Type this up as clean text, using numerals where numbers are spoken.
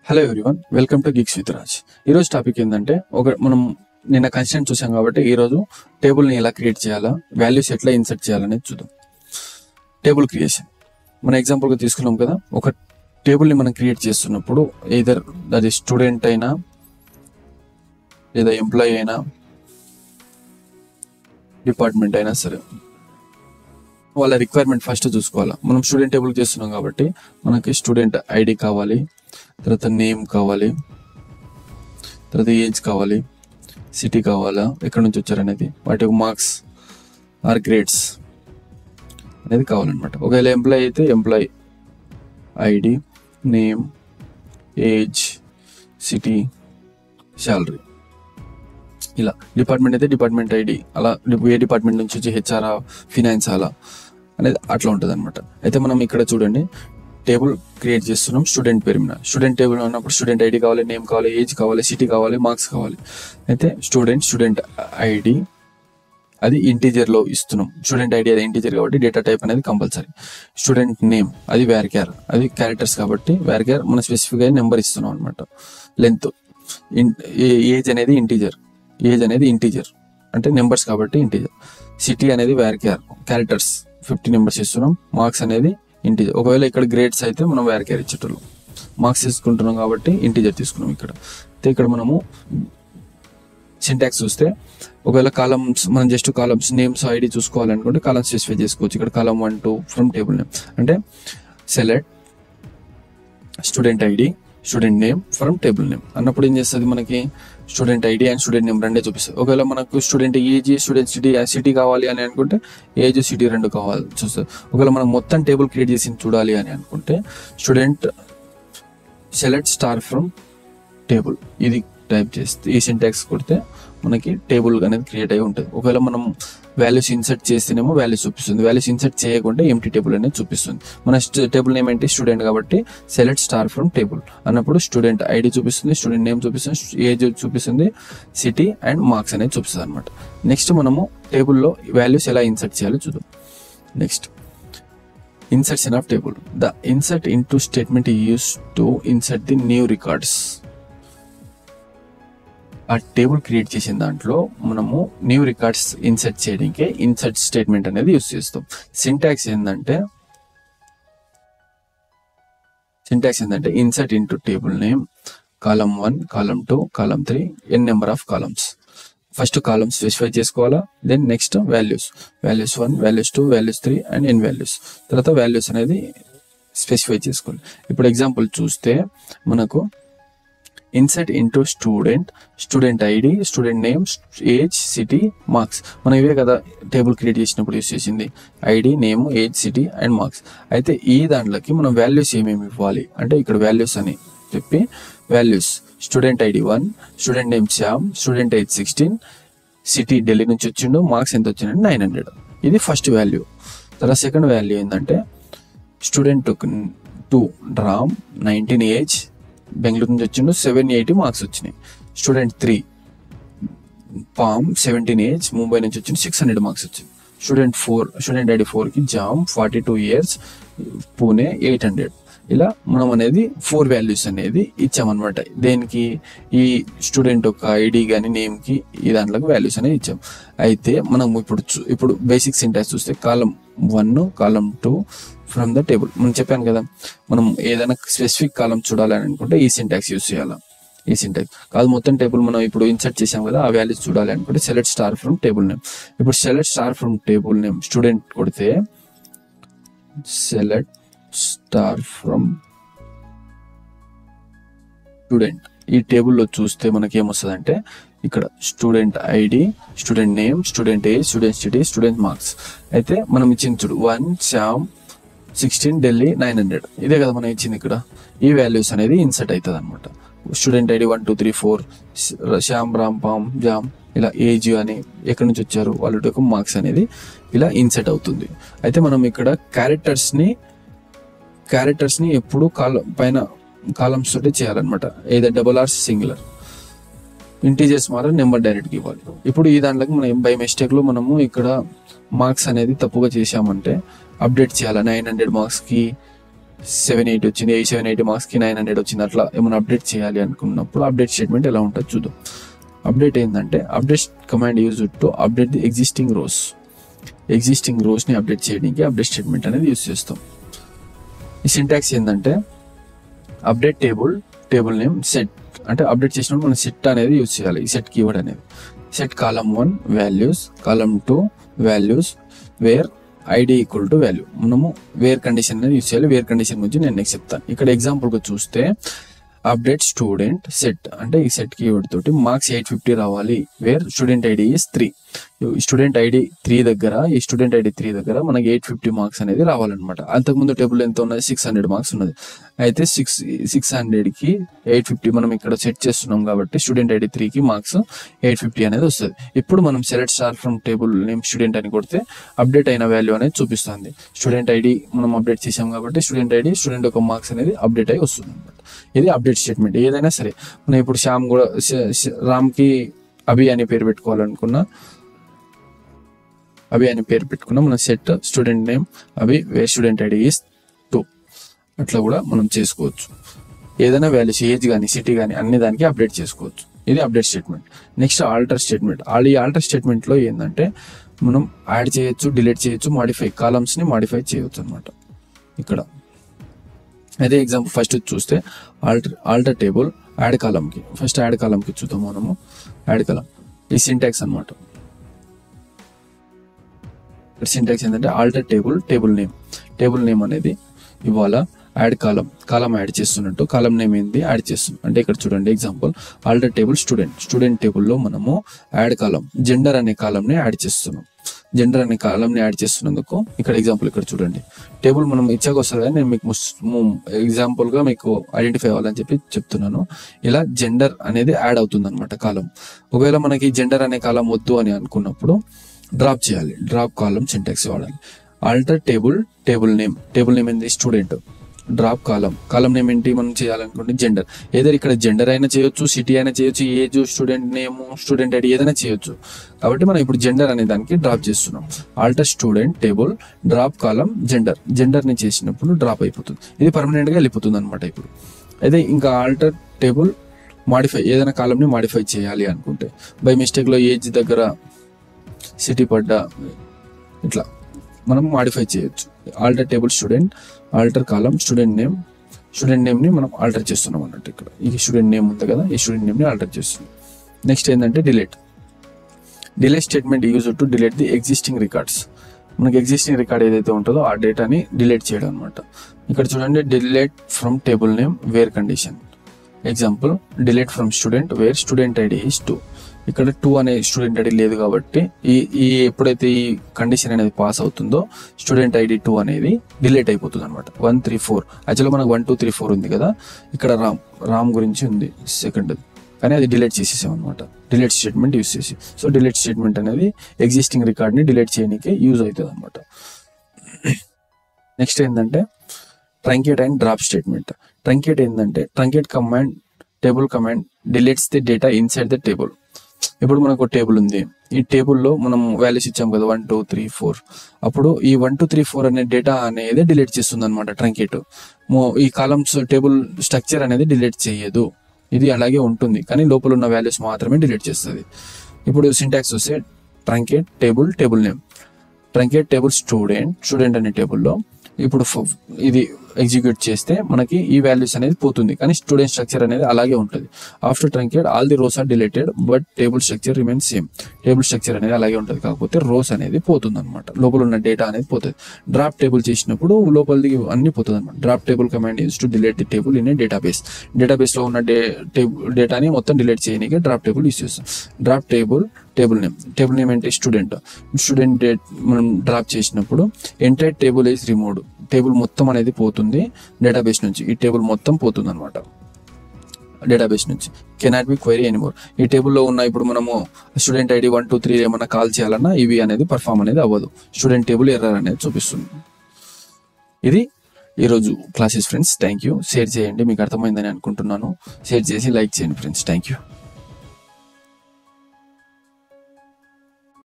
Hello everyone, welcome to gigs with Raj. ఈరోజు topic ఏంటంటే మనం నిన్న కన్స్టెంట్ చూసాం కాబట్టి ఈరోజు టేబుల్ని ఎలా క్రియేట్ చేయాలా, వాల్యూస్ ఎట్లా ఇన్సర్ట్ చేయాలనేది చూద్దాం. టేబుల్ క్రియేషన్ మన ఎగ్జాంపుల్గా తీసుకున్నాం కదా. ఒక టేబుల్ని మనం క్రియేట్ చేస్తున్నప్పుడు either అది స్టూడెంట్ అయినా లేదా ఎంప్లాయీ అయినా డిపార్ట్మెంట్ అయినా సరే వాళ్ళ రిక్వైర్మెంట్ ఫస్ట్ చూసుకోవాలా. మనం స్టూడెంట్ టేబుల్ చేస్తున్నాం కాబట్టి మనకి స్టూడెంట్ ఐడి కావాలి, తర్వాత నేమ్ కావాలి, తర్వాత ఏజ్ కావాలి, సిటీ కావాలా, ఎక్కడి నుంచి వచ్చారనేది, వాటి మార్క్స్ ఆర్ గ్రేడ్స్ అనేది కావాలన్నమాట. ఒకవేళ ఎంప్లాయీ అయితే employee ID, name, age, city, salary. ఇలా డిపార్ట్మెంట్ అయితే డిపార్ట్మెంట్ ఐడి, అలా ఏ డిపార్ట్మెంట్ నుంచి వచ్చి హెచ్ఆర్, ఫినాన్స్ అలా అనేది అట్లా ఉంటుంది అనమాట. అయితే మనం ఇక్కడ చూడండి టేబుల్ క్రియేట్ చేస్తున్నాం స్టూడెంట్ పేరు మీద. స్టూడెంట్ టేబుల్ ఉన్నప్పుడు స్టూడెంట్ ఐడి కావాలి, నేమ్ కావాలి, ఏజ్ కావాలి, సిటీ కావాలి, మార్క్స్ కావాలి. అయితే స్టూడెంట్ ఐడి అది ఇంటీజర్లో ఇస్తున్నాం. స్టూడెంట్ ఐడి అది ఇంటీజర్ కాబట్టి డేటా టైప్ అనేది కంపల్సరీ. స్టూడెంట్ నేమ్ అది varchar, అది క్యారెక్టర్స్ కాబట్టి varchar మనం స్పెసిఫిక్ గా నెంబర్ ఇస్తున్నాం అనమాట. లెంత్. ఏజ్ అనేది ఇంటీజర్ అంటే నెంబర్స్ కాబట్టి ఇంటీజర్. సిటీ అనేది varchar, క్యారెక్టర్స్ 50 నెంబర్స్ ఇస్తున్నాం. మార్క్స్ అనేది ఇంటీజర్. ఒకవేళ ఇక్కడ గ్రేడ్స్ అయితే మనం varchar ఇచ్చేటోళ్ళు, మార్క్స్ తీసుకుంటున్నాం కాబట్టి ఇంటీజర్ తీసుకున్నాం ఇక్కడ. అయితే ఇక్కడ మనము సింటాక్స్ చూస్తే ఒకవేళ కాలమ్స్ మనం జస్ట్ కాలమ్స్ నేమ్స్ ఐడి చూసుకోవాలనుకుంటే కాలమ్స్ స్పెసిఫై చేసుకోవచ్చు. ఇక్కడ కాలమ్ 1 2 ఫ్రమ్ టేబుల్ నేమ్ అంటే select student ID, student name from table name అన్నప్పుడు ఏం చేస్తుంది, మనకి student ID and student name రెండే చూపిస్తుంది. ఒకవేళ మనకు స్టూడెంట్ ఏజ్, స్టూడెంట్ సిటీ కావాలి అని అనుకుంటే ఏజ్, సిటీ రెండు కావాలి చూస్తుంది. ఒకవేళ మనం మొత్తం టేబుల్ క్రియేట్ చేసి చూడాలి అని అనుకుంటే student select star from table ఇది టైప్ చేస్తే ఈ సింటాక్స్ కొడితే మనకి టేబుల్ అనేది క్రియేట్ అయి ఉంటుంది. ఒకవేళ మనం వాల్యూస్ ఇన్సర్ట్ చేస్తేనేమో వాల్యూస్ చూపిస్తుంది, వాల్యూస్ ఇన్సర్ట్ చేయకుంటే ఎంటీ టేబుల్ అనేది చూపిస్తుంది. మన టేబుల్ నేమ్ ఏంటి స్టూడెంట్ కాబట్టి సెలెక్ట్ స్టార్ ఫ్రమ్ టేబుల్ అన్నప్పుడు స్టూడెంట్ ఐడి చూపిస్తుంది, స్టూడెంట్ నేమ్ చూపిస్తుంది, ఏజ్ చూపిస్తుంది, సిటీ అండ్ మార్క్స్ అనేది చూపిస్తుంది అనమాట. నెక్స్ట్ మనము టేబుల్లో వాల్యూస్ ఎలా ఇన్సర్ట్ చేయాలో చూద్దాం. Next insertion of table. The insert into statement use to insert the new records. ఆ టేబుల్ క్రియేట్ చేసిన దాంట్లో మనము న్యూ రికార్డ్స్ ఇన్సర్ట్ చేయడానికి ఇన్సర్ట్ స్టేట్మెంట్ అనేది యూస్ చేస్తాం. సింటాక్స్ ఏంటంటే insert into table name column 1, column 2, column 3 n number of columns. First columns specify చేసుకోవాలా, then next values 1, values 2, values 3 and n values. తర్వాత values అనేది స్పెసిఫై చేసుకోవాలి. ఇప్పుడు example చూస్తే మనకు insert into student ID, student name, age, city, marks. మనం ఇవే కదా టేబుల్ క్రియేట్ చేసినప్పుడు యూస్ చేసింది, ID, name, age, city and marks. అయితే ఈ దాంట్లోకి మనం వాల్యూస్ ఏమేమి ఇవ్వాలి అంటే ఇక్కడ వాల్యూస్ అని చెప్పి values student ID 1, student name Shyam, student age 16, city Delhi నుంచి వచ్చిండు, మార్క్స్ ఎంత వచ్చిందంటే 900. ఇది ఫస్ట్ వాల్యూ. తర్వాత సెకండ్ వాల్యూ ఏంటంటే స్టూడెంట్ 2 రామ్ 19 ఏజ్, బెంగళూరు నుంచి వచ్చిండు, 780 మార్క్స్ వచ్చినాయి. స్టూడెంట్ 3 పామ్ 17 ఏజ్, ముంబై నుంచి వచ్చిండు, 600 మార్క్స్ వచ్చింది. స్టూడెంట్ ఐడి 4కి జామ్ 42 ఇయర్స్, పూణే 800. ఇలా మనం అనేది 4 వాల్యూస్ అనేది ఇచ్చామన్నమాట. దేనికి ఈ స్టూడెంట్ ఒక ఐడి కానీ నేమ్కి ఈ దాంట్లోకి వాల్యూస్ అనేది ఇచ్చాం. అయితే మనం ఇప్పుడు బేసిక్ సింటాక్స్ చూస్తే column 1, column 2 from the table. మనం చెప్పాను కదా, మనం ఏదైనా స్పెసిఫిక్ కాలం చూడాలని అనుకుంటే ఈ సింటాక్స్ యూస్ చేయాలా. ఈ సింటాక్స్ కాదు, మొత్తం టేబుల్ మనం ఇప్పుడు ఇన్సర్ట్ చేసాం కదా, ఆ వాల్యూస్ చూడాలి అనుకుంటే select star from table name. ఇప్పుడు select star from table name student కొడితే సెలెక్ట్ స్టార్ ఫ్రమ్ స్టూడెంట్ ఈ టేబుల్లో చూస్తే మనకి ఏమొస్తుంది అంటే ఇక్కడ student ID, student name, student age, student city, student marks. అయితే మనం ఇచ్చింది చూడు 1 శ్యామ్ 16 ఢిల్లీ 900. ఇదే కదా మనం ఇచ్చింది. ఇక్కడ ఈ వాల్యూస్ అనేది ఇన్సర్ట్ అవుతుంది అనమాట. Student ID 1 2 3 4 Shyam, Ram, palm, jam, ఇలా ఏజ్ అని ఎక్కడి నుంచి వచ్చారు వాళ్ళ యొక్క మార్క్స్ అనేది ఇలా ఇన్సర్ట్ అవుతుంది. అయితే మనం ఇక్కడ క్యారెక్టర్స్ని ఎప్పుడు పైన కాలమ్స్ తోటి చేయాలన్నమాట. ఏదో డబుల్ ఆర్ సింగులర్. ఇంటీజర్స్ మాత్రం నెంబర్ డైరెక్ట్గా ఇవ్వాలి. ఇప్పుడు ఈ దాంట్లోకి మనం బై మిస్టేక్లో మనము ఇక్కడ మార్క్స్ అనేది తప్పుగా చేసామంటే అప్డేట్ చేయాలి. 900 మార్క్స్కి 780 వచ్చింది, 780 మార్క్స్కి 900 వచ్చింది, అట్లా ఏమైనా అప్డేట్ చేయాలి అనుకున్నప్పుడు అప్డేట్ స్టేట్మెంట్ ఎలా ఉంటుందో చూద్దాం. అప్డేట్ ఏంటంటే update command use to update the existing రోస్ని అప్డేట్ చేయడానికి అప్డేట్ స్టేట్మెంట్ అనేది యూజ్ చేస్తాం. ఈ సింటాక్స్ ఏంటంటే అప్డేట్ టేబుల్ నేమ్ సెట్, అంటే అప్డేట్ చేసినప్పుడు మనం సెట్ అనేది యూజ్ చేయాలి. ఈ సెట్ కీవర్డ్ అనేది set column 1 values, column 2 values, where ID equal to value. మనము వేర్ కండిషన్ అనేది యూజ్ చేయాలి. వేర్ కండిషన్ గురించి నేను నెక్స్ట్ చెప్తాను. ఇక్కడ ఎగ్జాంపుల్గా చూస్తే అప్డేట్ స్టూడెంట్ సెట్ అంటే ఈ సెట్ కీవర్డ్ తోటి మార్క్స్ 850 రావాలి, where student ID is 3. Student ID 3 దగ్గర, ఈ స్టూడెంట్ ఐడి 3 దగ్గర మనకి 850 మార్క్స్ అనేది రావాలన్నమాట. అంతకుముందు టేబుల్ ఎంత ఉన్నది, 600 మార్క్స్ ఉన్నది. అయితే 600కి 850 మనం ఇక్కడ సెట్ చేస్తున్నాం కాబట్టి స్టూడెంట్ ఐడి 3కి మార్క్స్ 850 అనేది వస్తుంది. ఇప్పుడు మనం select star from table name student అని కొడితే అప్డేట్ అయిన వాల్యూ అనేది చూపిస్తుంది. స్టూడెంట్ ఐడి మనం అప్డేట్ చేసాం కాబట్టి స్టూడెంట్ ఐడి, స్టూడెంట్ యొక్క మార్క్స్ అనేది అప్డేట్ అయి వస్తుంది అనమాట. ఇది అప్డేట్ స్టేట్మెంట్. ఏదైనా సరే మనం ఇప్పుడు శ్యామ్ కూడా రామ్కి అభి అని పేరు పెట్టుకోవాలనుకున్నా, అభి అని పేరు పెట్టుకున్నా మనం సెట్ స్టూడెంట్ నేమ్ అభి వేర్ స్టూడెంట్ ఐడి ఈస్ 2 అట్లా కూడా మనం చేసుకోవచ్చు. ఏదైనా వాల్యూస్ ఏజ్ కానీ సిటీ కానీ అన్ని దానికి అప్డేట్ చేసుకోవచ్చు. ఇది update statement. Next alter statement. ఈ ఆల్టర్ స్టేట్మెంట్లో ఏంటంటే మనం యాడ్ చేయొచ్చు, డిలీట్ చేయొచ్చు, మాడిఫై కాలమ్స్ని మాడిఫై చేయొచ్చు అనమాట. ఇక్కడ అదే ఎగ్జాంపుల్ ఫస్ట్ చూస్తే ఆల్టర్ టేబుల్ యాడ్ కాలమ్కి, ఫస్ట్ యాడ్ కాలమ్కి చూద్దాం మనము. యాడ్ కాలమ్ ఈ సింటాక్స్ అనమాట. సింటాక్స్ ఏంటంటే ఆల్టర్ టేబుల్ నేమ్ అనేది ఇవాళ యాడ్ కాలం యాడ్ చేస్తున్నట్టు కాలం నేమ్ ఏంది యాడ్ చేస్తున్నాం. అంటే ఇక్కడ చూడండి ఎగ్జాంపుల్ ఆల్టర్ టేబుల్ స్టూడెంట్ టేబుల్లో మనము యాడ్ కాలం జెండర్ అనే కాలంని యాడ్ చేస్తున్నాం. జెండర్ అనే కాలంని యాడ్ చేస్తున్నందుకు ఇక్కడ ఎగ్జాంపుల్ ఇక్కడ చూడండి టేబుల్ మనం ఇచ్చాక వస్తుంది కానీ నేను మీకు ఎగ్జాంపుల్గా మీకు ఐడెంటిఫై అవ్వాలని చెప్పి చెప్తున్నాను. ఇలా జెండర్ అనేది యాడ్ అవుతుంది అనమాట కాలం. ఒకవేళ మనకి జెండర్ అనే కాలం వద్దు అని అనుకున్నప్పుడు డ్రాప్ చేయాలి. డ్రాప్ కాలం సింటాక్స్ వాడాలి. ఆల్టర్ టేబుల్ నేమ్ ఏంటి స్టూడెంట్, డ్రాప్ కాలం నేమ్ ఏంటి మనం చేయాలనుకుంటే జెండర్. ఏదైనా ఇక్కడ జెండర్ అయినా చేయొచ్చు, సిటీ అయినా చేయొచ్చు, age, student name, student ID ఏదైనా చేయొచ్చు. కాబట్టి మనం ఇప్పుడు జెండర్ అనే దానికి డ్రాప్ చేస్తున్నాం. ఆల్టర్ స్టూడెంట్ టేబుల్ డ్రాప్ కాలం జెండర్ని చేసినప్పుడు డ్రాప్ అయిపోతుంది. ఇది పర్మనెంట్గా వెళ్ళిపోతుంది అనమాట. ఇప్పుడు అయితే ఇంకా ఆల్టర్ టేబుల్ మాడిఫై, ఏదైనా కాలంని మాడిఫై చేయాలి అనుకుంటే బై మిస్టేక్లో ఏజ్ దగ్గర సిటీ పడ్డా ఇట్లా మనం మాడిఫై చేయొచ్చు. ఆల్టర్ టేబుల్ స్టూడెంట్, ఆల్టర్ కాలం స్టూడెంట్ నేమ్ని మనం ఆల్టర్ చేస్తున్నాం అన్నట్టు. ఇక్కడ ఈ స్టూడెంట్ నేమ్ ఉంది కదా, ఈ స్టూడెంట్ నేమ్ని ఆల్టర్ చేస్తున్నాం. నెక్స్ట్ ఏంటంటే delete statement use to delete the existing records. మనకి ఎగ్జిస్టింగ్ రికార్డ్ ఏదైతే ఉంటుందో ఆ డేటాని డిలీట్ చేయడం అనమాట. ఇక్కడ చూడండి delete from table name where condition. Example delete from student where student ID is 2. ఇక్కడ 2 అనే స్టూడెంట్ ఐడి లేదు కాబట్టి ఈ ఎప్పుడైతే ఈ కండిషన్ అనేది పాస్ అవుతుందో స్టూడెంట్ ఐడి 2 అనేది డిలీట్ అయిపోతుంది అనమాట. 1 3 4 యాక్చువల్గా మనకు 1 2 3 4 ఉంది కదా, ఇక్కడ రామ్ గురించి ఉంది సెకండ్, కానీ అది డిలీట్ చేసేసాం అనమాట. డిలీట్ స్టేట్మెంట్ యూజ్ చేసి. సో డిలీట్ స్టేట్మెంట్ అనేది ఎగ్జిస్టింగ్ రికార్డ్ని డిలీట్ చేయడానికి యూజ్ అవుతుంది అనమాట. నెక్స్ట్ ఏంటంటే truncate and drop statement. Truncate command table command deletes the data inside the table. ఇప్పుడు మనకు ఒక టేబుల్ ఉంది, ఈ టేబుల్లో మనం వాల్యూస్ ఇచ్చాం కదా 1 2 3 4. అప్పుడు ఈ 1 2 3 4 అనే డేటా అనేది డిలీట్ చేస్తుంది అనమాట ట్రంకేట్. ఈ కాలమ్స్ టేబుల్ స్ట్రక్చర్ అనేది డిలీట్ చేయదు, ఇది అలాగే ఉంటుంది, కానీ లోపల ఉన్న వాల్యూస్ మాత్రమే డిలీట్ చేస్తుంది. ఇప్పుడు సింటాక్స్ వస్తే truncate table name, truncate table student అనే టేబుల్లో ఇప్పుడు ఇది ఎగ్జిక్యూట్ చేస్తే మనకి ఈ వాల్యూస్ అనేది పోతుంది, కానీ స్టూడెంట్ స్ట్రక్చర్ అనేది అలాగే ఉంటుంది. After truncate all the rows are deleted but table structure remains same. Table structure అనేది అలాగే ఉంటుంది, కాకపోతే రోస్ అనేది పోతుంది అనమాట, లోపల ఉన్న డేటా అనేది పోతుంది. డ్రాప్ టేబుల్ చేసినప్పుడు లోపలిది అన్ని పోతుంది అనమాట. Drop table command use to delete the table in a డేటాబేస్లో ఉన్న డేటాని మొత్తం డిలీట్ చేయడానికి డ్రాప్ టేబుల్ యూజ్ చేస్తాం. డ్రాప్ టేబుల్ నేమ్ అంటే స్టూడెంట్ డేట్ మనం డ్రాప్ చేసినప్పుడు entire table is removed. Table మొత్తం అనేది పోతుంది డేటాబేస్ నుంచి, ఈ టేబుల్ మొత్తం పోతుంది అనమాట డేటాబేస్ నుంచి. Cannot be query anymore. ఈ టేబుల్లో ఉన్న ఇప్పుడు మనము స్టూడెంట్ ఐడి 1 2 3 ఏమన్నా కాల్ చేయాలన్నా ఇవి అనేది పర్ఫామ్ అనేది అవ్వదు, స్టూడెంట్ టేబుల్ ఎర్రర్ అనేది చూపిస్తుంది. ఇది ఈరోజు classes friends. Thank you. Share చేయండి, మీకు అర్థమైందని అనుకుంటున్నాను. షేర్ చేసి లైక్ చేయండి ఫ్రెండ్స్. Thank you.